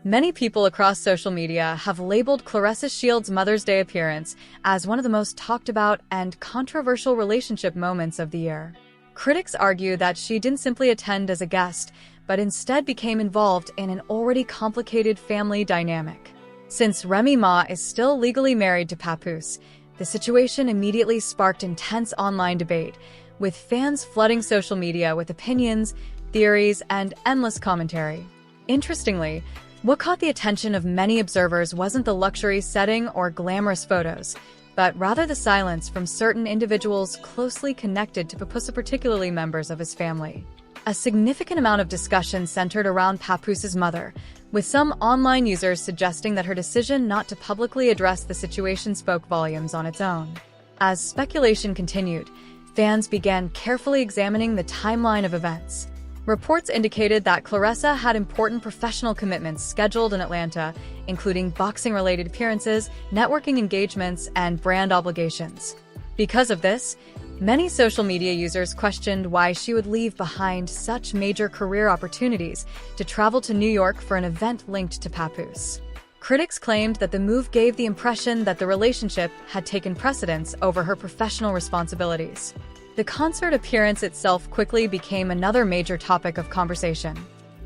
Many people across social media have labeled Claressa Shields' Mother's Day appearance as one of the most talked about and controversial relationship moments of the year. Critics argue that she didn't simply attend as a guest, but instead became involved in an already complicated family dynamic. Since Remy Ma is still legally married to Papoose, the situation immediately sparked intense online debate, with fans flooding social media with opinions, theories, and endless commentary. Interestingly, what caught the attention of many observers wasn't the luxury setting or glamorous photos, but rather the silence from certain individuals closely connected to Papoose, particularly members of his family. A significant amount of discussion centered around Papoose's mother, with some online users suggesting that her decision not to publicly address the situation spoke volumes on its own. As speculation continued, fans began carefully examining the timeline of events. Reports indicated that Claressa had important professional commitments scheduled in Atlanta, including boxing-related appearances, networking engagements, and brand obligations. Because of this, many social media users questioned why she would leave behind such major career opportunities to travel to New York for an event linked to Papoose. Critics claimed that the move gave the impression that the relationship had taken precedence over her professional responsibilities. The concert appearance itself quickly became another major topic of conversation.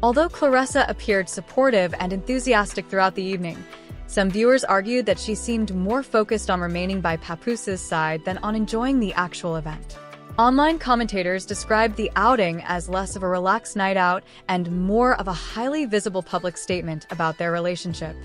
Although Claressa appeared supportive and enthusiastic throughout the evening, some viewers argued that she seemed more focused on remaining by Papoose's side than on enjoying the actual event. Online commentators described the outing as less of a relaxed night out and more of a highly visible public statement about their relationship.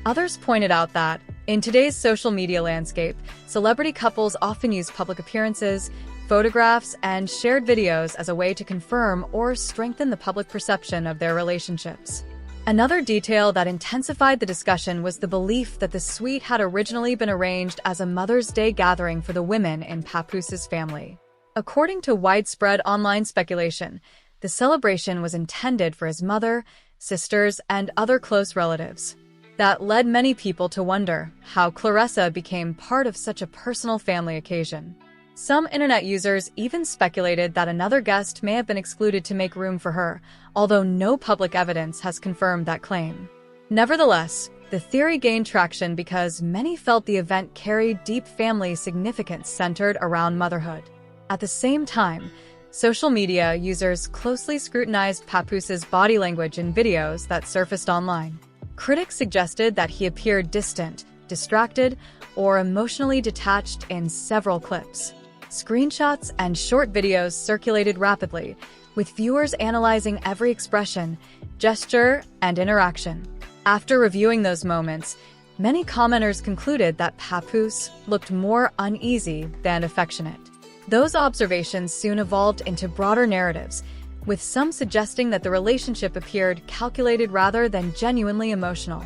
Others pointed out that, in today's social media landscape, celebrity couples often use public appearances, photographs, and shared videos as a way to confirm or strengthen the public perception of their relationships. Another detail that intensified the discussion was the belief that the suite had originally been arranged as a Mother's Day gathering for the women in Papoose's family. According to widespread online speculation, the celebration was intended for his mother, sisters, and other close relatives. That led many people to wonder how Claressa became part of such a personal family occasion. Some internet users even speculated that another guest may have been excluded to make room for her, although no public evidence has confirmed that claim. Nevertheless, the theory gained traction because many felt the event carried deep family significance centered around motherhood. At the same time, social media users closely scrutinized Papoose's body language in videos that surfaced online. Critics suggested that he appeared distant, distracted, or emotionally detached in several clips. Screenshots and short videos circulated rapidly, with viewers analyzing every expression, gesture, and interaction. After reviewing those moments, many commenters concluded that Papoose looked more uneasy than affectionate. Those observations soon evolved into broader narratives, with some suggesting that the relationship appeared calculated rather than genuinely emotional.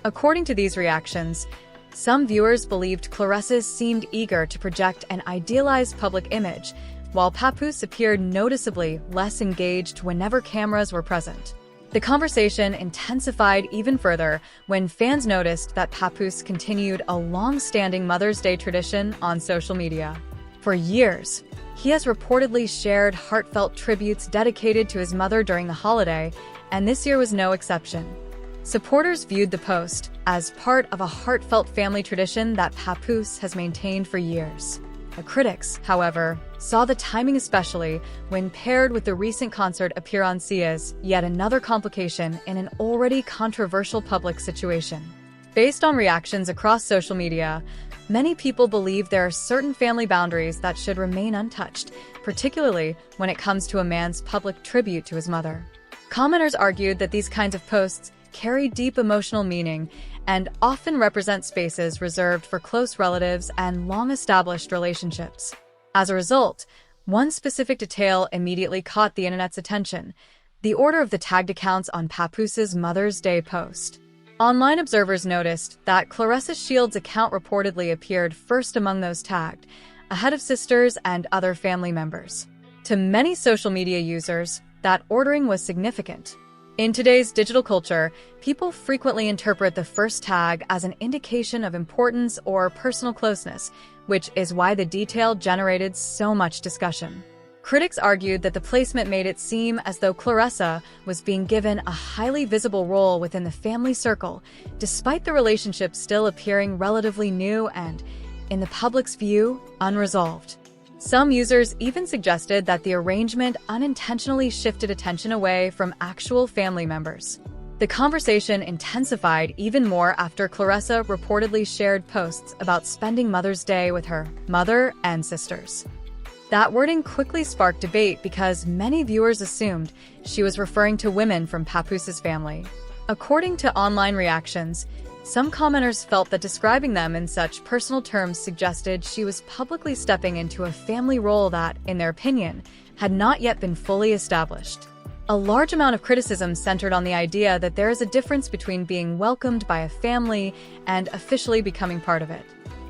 According to these reactions, some viewers believed Claressa seemed eager to project an idealized public image, while Papoose appeared noticeably less engaged whenever cameras were present. The conversation intensified even further when fans noticed that Papoose continued a long-standing Mother's Day tradition on social media. For years, he has reportedly shared heartfelt tributes dedicated to his mother during the holiday, and this year was no exception. Supporters viewed the post as part of a heartfelt family tradition that Papoose has maintained for years. The critics, however, saw the timing, especially when paired with the recent concert appearance, as yet another complication in an already controversial public situation. Based on reactions across social media, many people believe there are certain family boundaries that should remain untouched, particularly when it comes to a man's public tribute to his mother. Commenters argued that these kinds of posts carry deep emotional meaning and often represent spaces reserved for close relatives and long-established relationships. As a result, one specific detail immediately caught the internet's attention: the order of the tagged accounts on Papoose's Mother's Day post. Online observers noticed that Claressa Shields' account reportedly appeared first among those tagged, ahead of sisters and other family members. To many social media users, that ordering was significant. In today's digital culture, people frequently interpret the first tag as an indication of importance or personal closeness, which is why the detail generated so much discussion. Critics argued that the placement made it seem as though Claressa was being given a highly visible role within the family circle, despite the relationship still appearing relatively new and, in the public's view, unresolved. Some users even suggested that the arrangement unintentionally shifted attention away from actual family members. The conversation intensified even more after Claressa reportedly shared posts about spending Mother's Day with her mother and sisters. That wording quickly sparked debate because many viewers assumed she was referring to women from Papoose's family. According to online reactions, some commenters felt that describing them in such personal terms suggested she was publicly stepping into a family role that, in their opinion, had not yet been fully established. A large amount of criticism centered on the idea that there is a difference between being welcomed by a family and officially becoming part of it.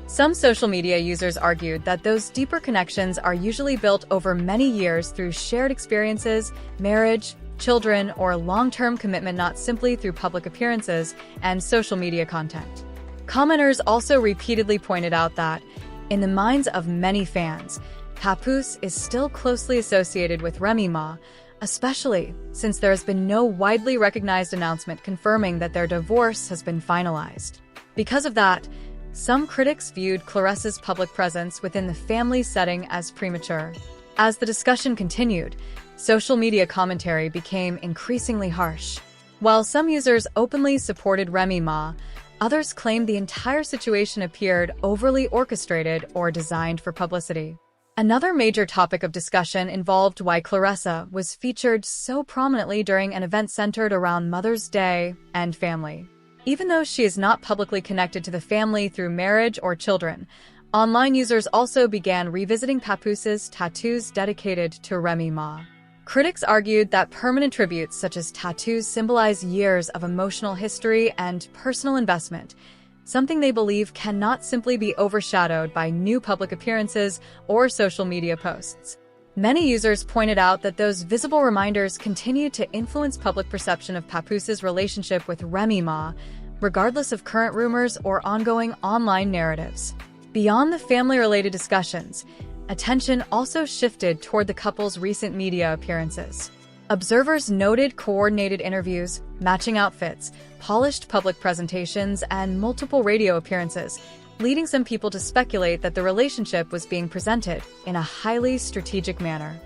Some social media users argued that those deeper connections are usually built over many years through shared experiences, marriage, children, or long-term commitment, not simply through public appearances and social media content. Commenters also repeatedly pointed out that, in the minds of many fans, Papoose is still closely associated with Remy Ma, especially since there has been no widely recognized announcement confirming that their divorce has been finalized. Because of that, some critics viewed Claressa's public presence within the family setting as premature. As the discussion continued, social media commentary became increasingly harsh. While some users openly supported Remy Ma, others claimed the entire situation appeared overly orchestrated or designed for publicity. Another major topic of discussion involved why Claressa was featured so prominently during an event centered around Mother's Day and family. Even though she is not publicly connected to the family through marriage or children, online users also began revisiting Papoose's tattoos dedicated to Remy Ma. Critics argued that permanent tributes such as tattoos symbolize years of emotional history and personal investment, something they believe cannot simply be overshadowed by new public appearances or social media posts. Many users pointed out that those visible reminders continue to influence public perception of Papoose's relationship with Remy Ma, regardless of current rumors or ongoing online narratives. Beyond the family-related discussions, attention also shifted toward the couple's recent media appearances. Observers noted coordinated interviews, matching outfits, polished public presentations, and multiple radio appearances, leading some people to speculate that the relationship was being presented in a highly strategic manner.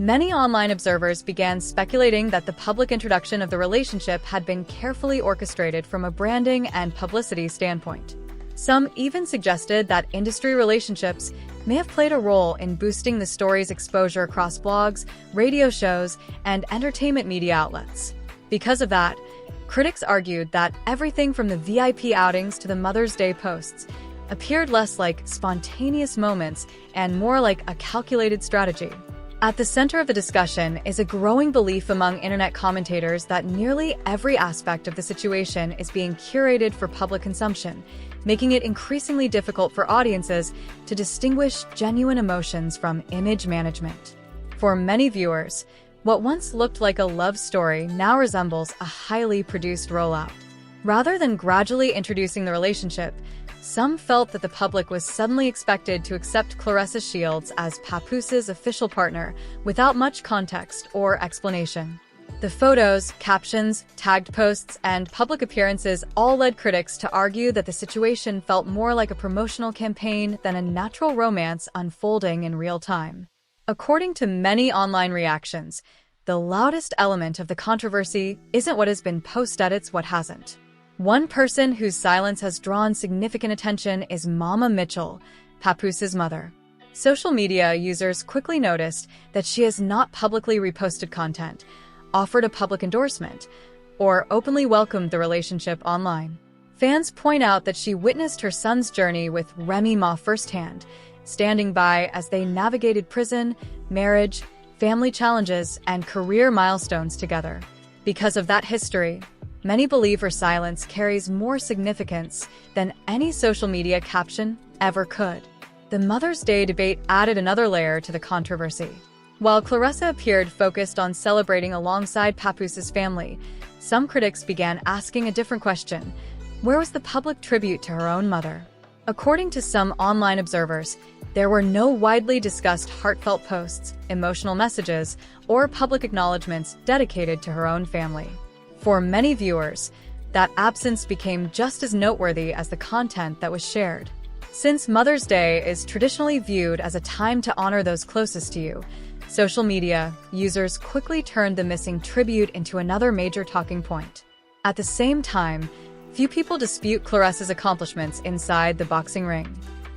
Many online observers began speculating that the public introduction of the relationship had been carefully orchestrated from a branding and publicity standpoint. Some even suggested that industry relationships may have played a role in boosting the story's exposure across blogs, radio shows, and entertainment media outlets. Because of that, critics argued that everything from the VIP outings to the Mother's Day posts appeared less like spontaneous moments and more like a calculated strategy. At the center of the discussion is a growing belief among internet commentators that nearly every aspect of the situation is being curated for public consumption, making it increasingly difficult for audiences to distinguish genuine emotions from image management. For many viewers, what once looked like a love story now resembles a highly produced rollout. Rather than gradually introducing the relationship, some felt that the public was suddenly expected to accept Claressa Shields as Papoose's official partner without much context or explanation. The photos, captions, tagged posts, and public appearances all led critics to argue that the situation felt more like a promotional campaign than a natural romance unfolding in real time. According to many online reactions, the loudest element of the controversy isn't what has been posted, it's what hasn't. One person whose silence has drawn significant attention is Mama Mitchell, Papoose's mother. Social media users quickly noticed that she has not publicly reposted content, offered a public endorsement, or openly welcomed the relationship online. Fans point out that she witnessed her son's journey with Remy Ma firsthand, standing by as they navigated prison, marriage, family challenges, and career milestones together. Because of that history, many believe her silence carries more significance than any social media caption ever could. The Mother's Day debate added another layer to the controversy. While Claressa appeared focused on celebrating alongside Papoose's family, some critics began asking a different question: where was the public tribute to her own mother? According to some online observers, There were no widely discussed heartfelt posts, emotional messages, or public acknowledgments dedicated to her own family. For many viewers, that absence became just as noteworthy as the content that was shared. Since Mother's Day is traditionally viewed as a time to honor those closest to you, social media users quickly turned the missing tribute into another major talking point. At the same time, few people dispute Claressa's accomplishments inside the boxing ring.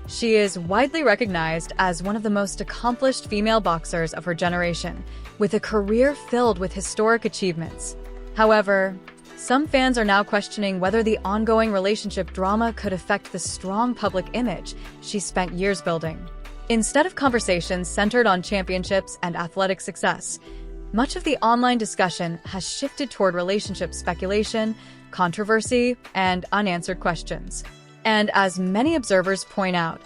She is widely recognized as one of the most accomplished female boxers of her generation, with a career filled with historic achievements. However, some fans are now questioning whether the ongoing relationship drama could affect the strong public image she spent years building. Instead of conversations centered on championships and athletic success, much of the online discussion has shifted toward relationship speculation, controversy, and unanswered questions. And as many observers point out,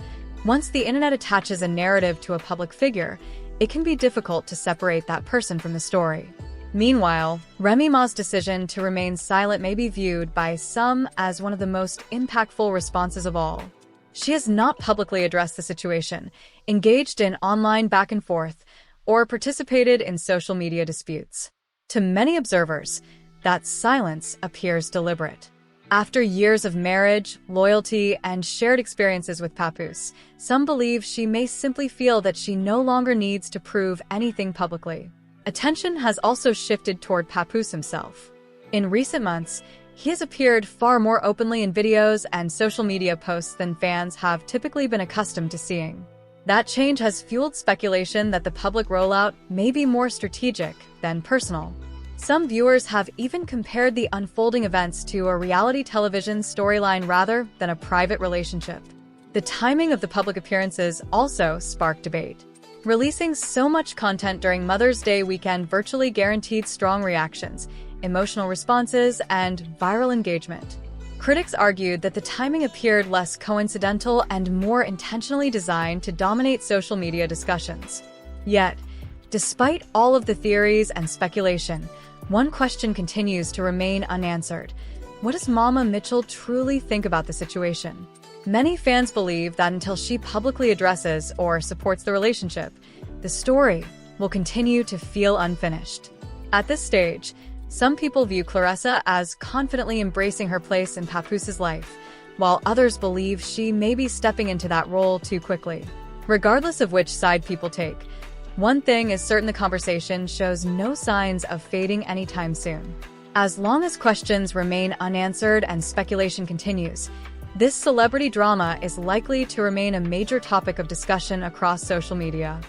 once the internet attaches a narrative to a public figure, it can be difficult to separate that person from the story. Meanwhile, Remy Ma's decision to remain silent may be viewed by some as one of the most impactful responses of all. She has not publicly addressed the situation, engaged in online back and forth, or participated in social media disputes. To many observers, that silence appears deliberate. After years of marriage, loyalty, and shared experiences with Papoose, some believe she may simply feel that she no longer needs to prove anything publicly. Attention has also shifted toward Papoose himself. In recent months, he has appeared far more openly in videos and social media posts than fans have typically been accustomed to seeing. That change has fueled speculation that the public rollout may be more strategic than personal. Some viewers have even compared the unfolding events to a reality television storyline rather than a private relationship. The timing of the public appearances also sparked debate. Releasing so much content during Mother's Day weekend virtually guaranteed strong reactions, emotional responses, and viral engagement. Critics argued that the timing appeared less coincidental and more intentionally designed to dominate social media discussions. Yet, despite all of the theories and speculation, one question continues to remain unanswered. What does Mama Mitchell truly think about the situation? Many fans believe that until she publicly addresses or supports the relationship, the story will continue to feel unfinished. At this stage, some people view Claressa as confidently embracing her place in Papoose's life, while others believe she may be stepping into that role too quickly. Regardless of which side people take, one thing is certain: the conversation shows no signs of fading anytime soon. As long as questions remain unanswered and speculation continues, this celebrity drama is likely to remain a major topic of discussion across social media.